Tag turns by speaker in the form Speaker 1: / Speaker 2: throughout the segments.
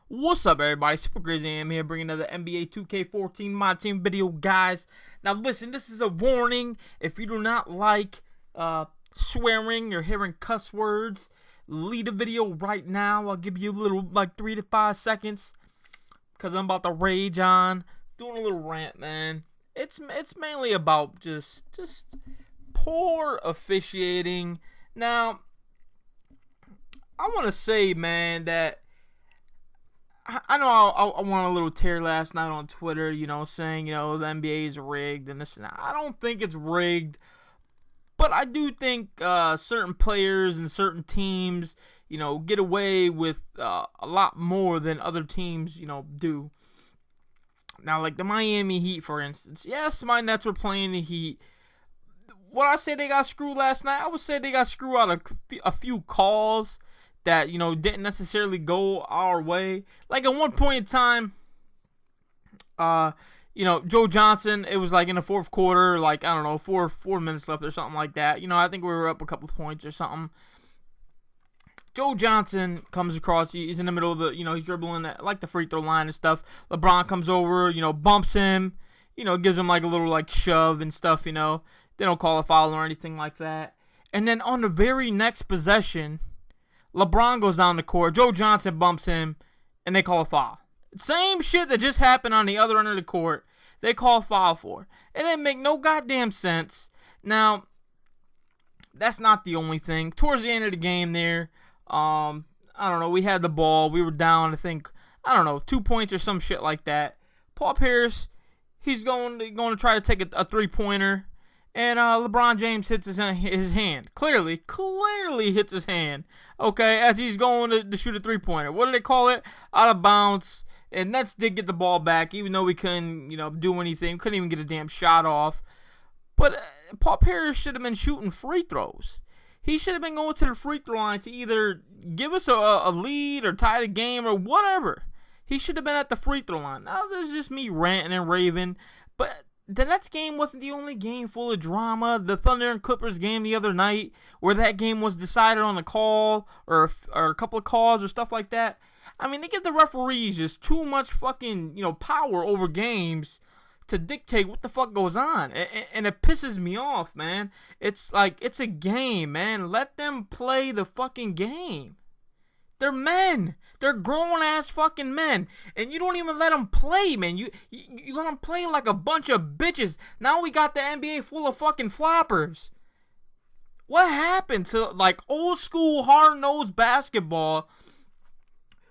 Speaker 1: What's up, everybody? Super Crazy AM here, bringing another NBA 2K14 My Team video, guys. Now, listen, this is a warning. If you do not like swearing or hearing cuss words, leave the video right now. I'll give you a little, 3 to 5 seconds, because I'm about to rage on. Doing a little rant, man. It's mainly about just poor officiating. Now, I want to say, man, that I know I won a little tear last night on Twitter, saying, the NBA is rigged and this and that. I don't think it's rigged, but I do think certain players and certain teams, get away with a lot more than other teams, do. Now, like the Miami Heat, for instance. Yes, my Nets were playing the Heat. Would I say they got screwed last night? I would say they got screwed out of a few calls that, didn't necessarily go our way. Like, at one point in time, Joe Johnson, it was like in the fourth quarter, like, I don't know, four minutes left or something like that. I think we were up a couple of points or something. Joe Johnson comes across, he's in the middle of the, he's dribbling at, like, the free throw line and stuff. LeBron comes over, bumps him, gives him, like, a little, like, shove and stuff, They don't call a foul or anything like that. And then on the very next possession, LeBron goes down the court, Joe Johnson bumps him, and they call a foul. Same shit that just happened on the other end of the court, they call a foul for. It didn't make no goddamn sense. Now, that's not the only thing. Towards the end of the game there, I don't know, we had the ball, we were down, I think, 2 points or some shit like that. Paul Pierce, he's going to try to take a three-pointer. And LeBron James hits his hand. Clearly hits his hand. Okay, as he's going to shoot a three-pointer. What do they call it? Out of bounds. And Nets did get the ball back, even though we couldn't, do anything. Couldn't even get a damn shot off. But Paul Pierce should have been shooting free throws. He should have been going to the free throw line to either give us a lead or tie the game or whatever. He should have been at the free throw line. Now, this is just me ranting and raving. But the Nets game wasn't the only game full of drama. The Thunder and Clippers game the other night, where that game was decided on a call or a couple of calls or stuff like that. I mean, they give the referees just too much fucking, power over games to dictate what the fuck goes on. And it pisses me off, man. It's like, it's a game, man. Let them play the fucking game. They're men. They're grown-ass fucking men. And you don't even let them play, man. You let them play like a bunch of bitches. Now we got the NBA full of fucking floppers. What happened to, like, old-school, hard-nosed basketball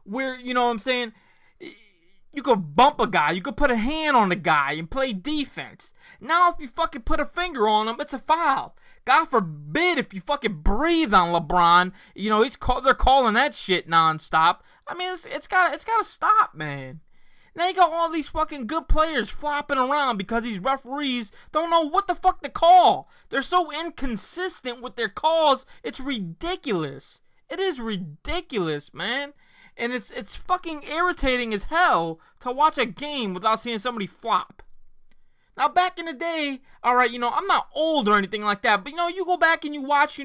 Speaker 1: where, you know what I'm saying, you could bump a guy, you could put a hand on a guy and play defense. Now if you fucking put a finger on him, it's a foul. God forbid if you fucking breathe on LeBron, they're calling that shit nonstop. I mean, it's gotta stop, man. Now you got all these fucking good players flopping around because these referees don't know what the fuck to call. They're so inconsistent with their calls, it's ridiculous. It is ridiculous, man. And it's fucking irritating as hell to watch a game without seeing somebody flop. Now, back in the day, alright, I'm not old or anything like that, but, you go back and you watch,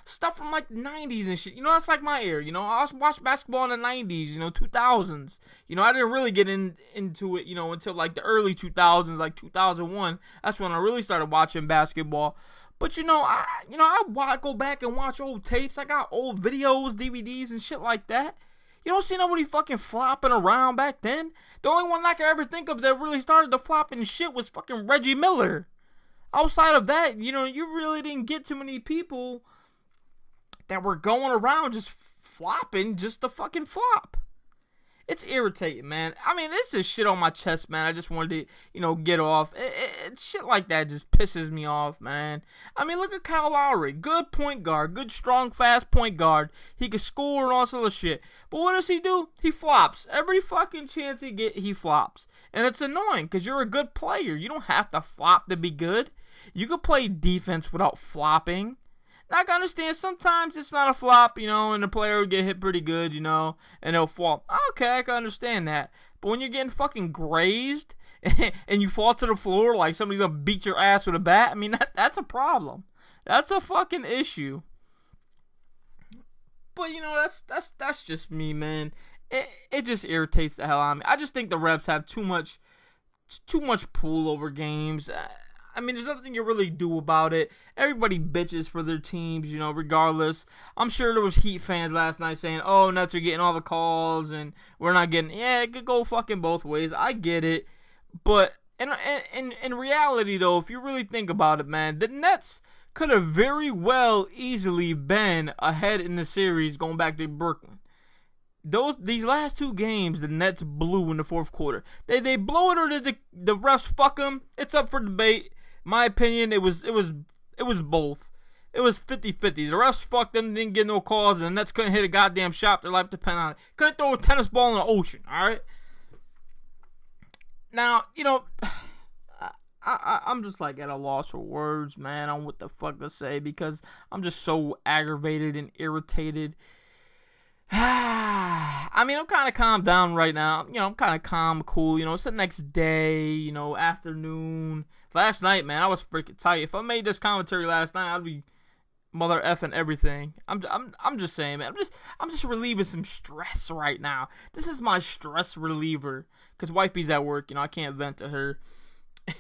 Speaker 1: stuff from, like, the 90s and shit. That's like my era, I watched basketball in the 90s, 2000s. I didn't really get into it, until, like, the early 2000s, like 2001. That's when I really started watching basketball. But, I go back and watch old tapes. I got old videos, DVDs, and shit like that. You don't see nobody fucking flopping around back then. The only one I can ever think of that really started the flopping shit was fucking Reggie Miller. Outside of that, you really didn't get too many people that were going around just flopping just to fucking flop. It's irritating, man. I mean, it's just shit on my chest, man. I just wanted to, get off. Shit like that just pisses me off, man. I mean, look at Kyle Lowry. Good point guard. Good, strong, fast point guard. He can score and all sort of shit. But what does he do? He flops. Every fucking chance he get, he flops. And it's annoying because you're a good player. You don't have to flop to be good. You can play defense without flopping. Now, I can understand sometimes it's not a flop, and the player will get hit pretty good, and they'll fall. Okay, I can understand that. But when you're getting fucking grazed and you fall to the floor like somebody's gonna beat your ass with a bat, I mean, that's a problem. That's a fucking issue. But, that's just me, man. it just irritates the hell out of me. I just think the refs have too much pull over games. I mean, there's nothing you really do about it. Everybody bitches for their teams, regardless. I'm sure there was Heat fans last night saying, oh, Nets are getting all the calls and we're not getting. Yeah, it could go fucking both ways. I get it. But in reality, though, if you really think about it, man, the Nets could have very well easily been ahead in the series going back to Brooklyn. These last two games, the Nets blew in the fourth quarter. They blow it, or did the refs fuck them? It's up for debate. My opinion, it was both. It was 50-50. The refs fucked them, didn't get no calls, and the Nets couldn't hit a goddamn shot. Their life depended on it. Couldn't throw a tennis ball in the ocean. All right. Now, I'm just like at a loss for words, man, on what the fuck to say, because I'm just so aggravated and irritated. I mean, I'm kind of calmed down right now. I'm kind of calm, cool. It's the next day, afternoon. Last night, man, I was freaking tight. If I made this commentary last night, I'd be mother effing everything. I'm just saying, man. I'm just relieving some stress right now. This is my stress reliever, because wifey's at work. I can't vent to her,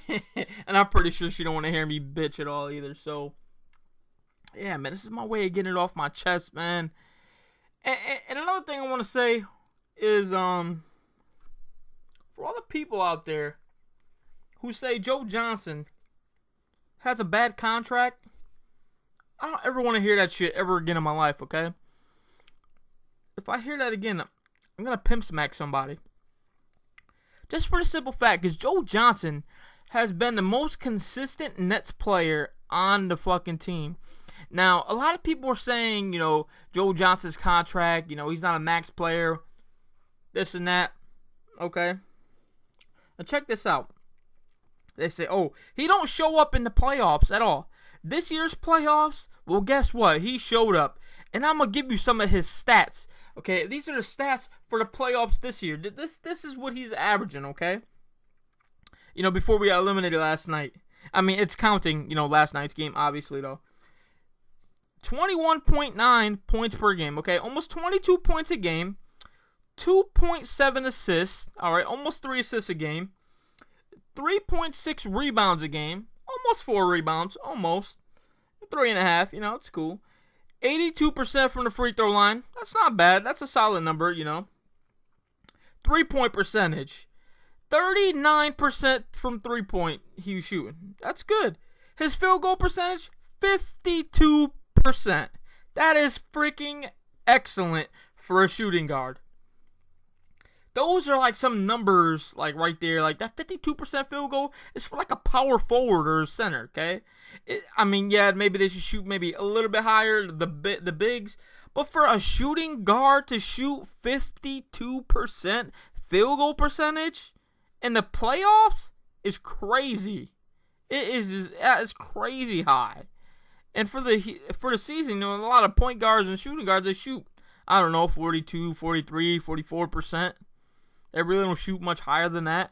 Speaker 1: and I'm pretty sure she don't want to hear me bitch at all either. So, yeah, man, this is my way of getting it off my chest, man. And another thing I want to say is, for all the people out there who say Joe Johnson has a bad contract, I don't ever want to hear that shit ever again in my life, okay? If I hear that again, I'm going to pimp smack somebody. Just for the simple fact, because Joe Johnson has been the most consistent Nets player on the fucking team. Now, a lot of people are saying, Joe Johnson's contract, he's not a max player, this and that. Okay. Now, check this out. They say, oh, he don't show up in the playoffs at all. This year's playoffs, well, guess what? He showed up. And I'm going to give you some of his stats. Okay, these are the stats for the playoffs this year. This is what he's averaging, okay? Before we got eliminated last night. I mean, it's counting, last night's game, obviously, though. 21.9 points per game, okay? Almost 22 points a game. 2.7 assists, all right? Almost 3 assists a game. 3.6 rebounds a game. Almost 4 rebounds, almost. 3.5, it's cool. 82% from the free throw line. That's not bad. That's a solid number, 3-point percentage. 39% from 3-point he was shooting. That's good. His field goal percentage, 52%. That is freaking excellent for a shooting guard. Those are like some numbers, like right there. Like that 52% field goal is for like a power forward or a center, okay? Yeah, maybe they should shoot maybe a little bit higher, the bigs. But for a shooting guard to shoot 52% field goal percentage in the playoffs is crazy. It's crazy high. And for the season, a lot of point guards and shooting guards, they shoot, 42, 43, 44%. They really don't shoot much higher than that.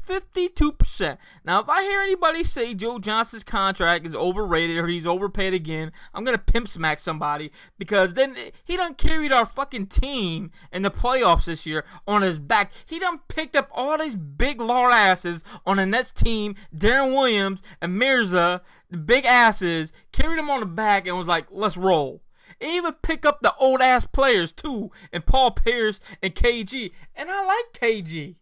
Speaker 1: 52%. Now, if I hear anybody say Joe Johnson's contract is overrated or he's overpaid again, I'm going to pimp smack somebody, because then he done carried our fucking team in the playoffs this year on his back. He done picked up all these big lard asses on the Nets team, Darren Williams and Mirza, the big asses, carried them on the back and was like, let's roll. And even pick up the old ass players too, and Paul Pierce and KG. And I like KG.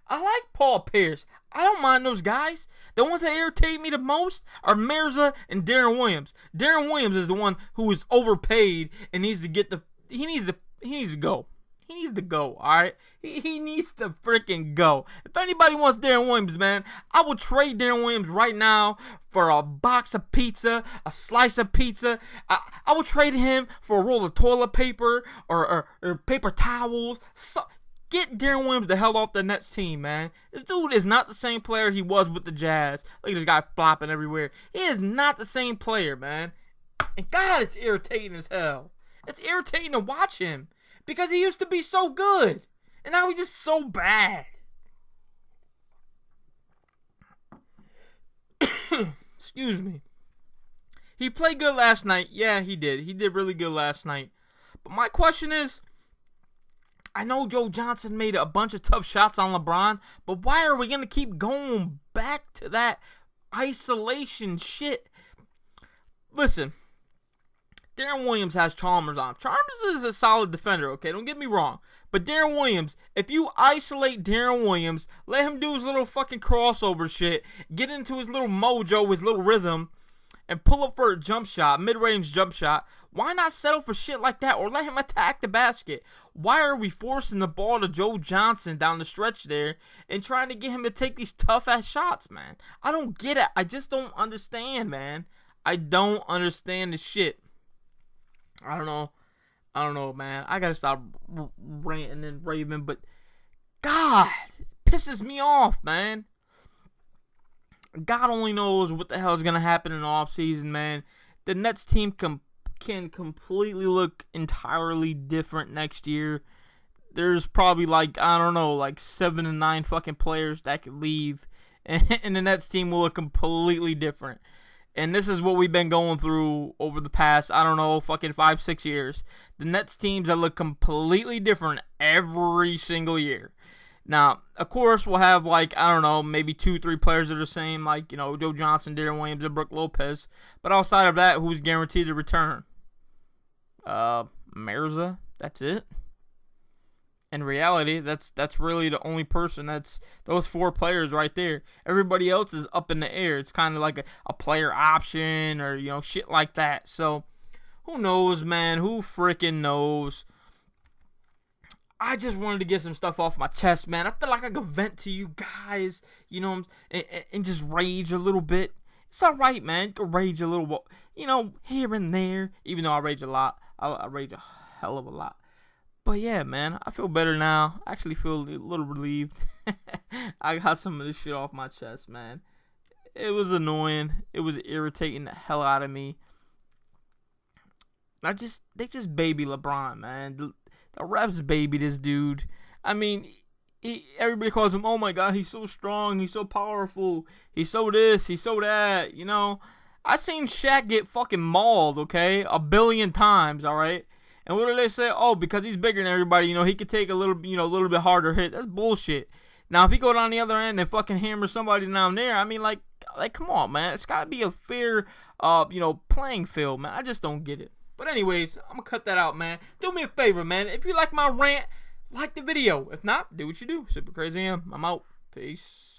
Speaker 1: I like Paul Pierce. I don't mind those guys. The ones that irritate me the most are Mirza and Darren Williams. Darren Williams is the one who is overpaid and needs to get he needs to go. He needs to go, alright? He needs to freaking go. If anybody wants Darren Williams, man, I will trade Darren Williams right now for a box of pizza, a slice of pizza. I will trade him for a roll of toilet paper or paper towels. Get Darren Williams the hell off the Nets team, man. This dude is not the same player he was with the Jazz. Look at this guy flopping everywhere. He is not the same player, man. And God, it's irritating as hell. It's irritating to watch him. Because he used to be so good. And now he's just so bad. Excuse me. He played good last night. Yeah, he did. He did really good last night. But my question is, I know Joe Johnson made a bunch of tough shots on LeBron, but why are we going to keep going back to that isolation shit? Listen, Deron Williams has Chalmers on. Chalmers is a solid defender, okay? Don't get me wrong. But Deron Williams, if you isolate Deron Williams, let him do his little fucking crossover shit, get into his little mojo, his little rhythm, and pull up for a jump shot, mid-range jump shot, why not settle for shit like that or let him attack the basket? Why are we forcing the ball to Joe Johnson down the stretch there and trying to get him to take these tough-ass shots, man? I don't get it. I just don't understand, man. I don't understand the shit. I don't know, man. I gotta stop ranting and raving, but God, it pisses me off, man. God only knows what the hell is gonna happen in the offseason, man. The Nets team can completely look entirely different next year. There's probably like 7 to 9 fucking players that could leave, and the Nets team will look completely different. And this is what we've been going through over the past, fucking 5-6 years. The Nets teams that look completely different every single year. Now, of course, we'll have maybe 2-3 players that are the same, Joe Johnson, Deron Williams, and Brook Lopez. But outside of that, who's guaranteed to return? Mirza, that's it. In reality, that's really the only person. That's those 4 players right there. Everybody else is up in the air. It's kind of like a player option or, shit like that. So, who knows, man? Who freaking knows? I just wanted to get some stuff off my chest, man. I feel like I could vent to you guys, and just rage a little bit. It's alright, man. You can rage a little, here and there. Even though I rage a lot. I rage a hell of a lot. But yeah, man, I feel better now. I actually feel a little relieved. I got some of this shit off my chest, man. It was annoying. It was irritating the hell out of me. They just baby LeBron, man. The refs baby this dude. I mean, everybody calls him, oh my God, he's so strong, he's so powerful, he's so this, he's so that, I seen Shaq get fucking mauled, okay, 1 billion times, alright? And what do they say? Oh, because he's bigger than everybody, he could take a little bit harder hit. That's bullshit. Now, if he go down the other end and fucking hammer somebody down there, I mean, like, come on, man. It's got to be a fair, playing field, man. I just don't get it. But anyways, I'm going to cut that out, man. Do me a favor, man. If you like my rant, like the video. If not, do what you do. Super Crazy M. I'm out. Peace.